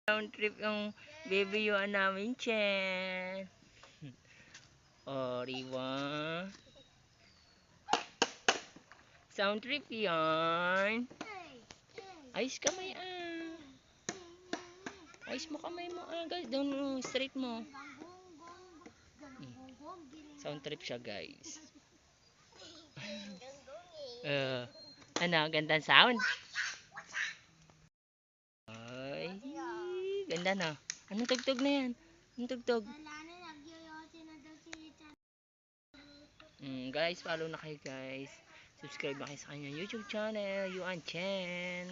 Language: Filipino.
Sound trip yung baby yung namin, Chen. O, diba? Sound trip yan. Ayos kamay Ayos mo kamay mo guys. Down mo, straight mo. Sound trip siya guys. Ano, gandang sound? Ay, ganda na. Anong tugtog na yan? Anong tugtog? Guys, follow na kayo guys. Subscribe na kayo sa kanyang YouTube channel, Yuan Chen.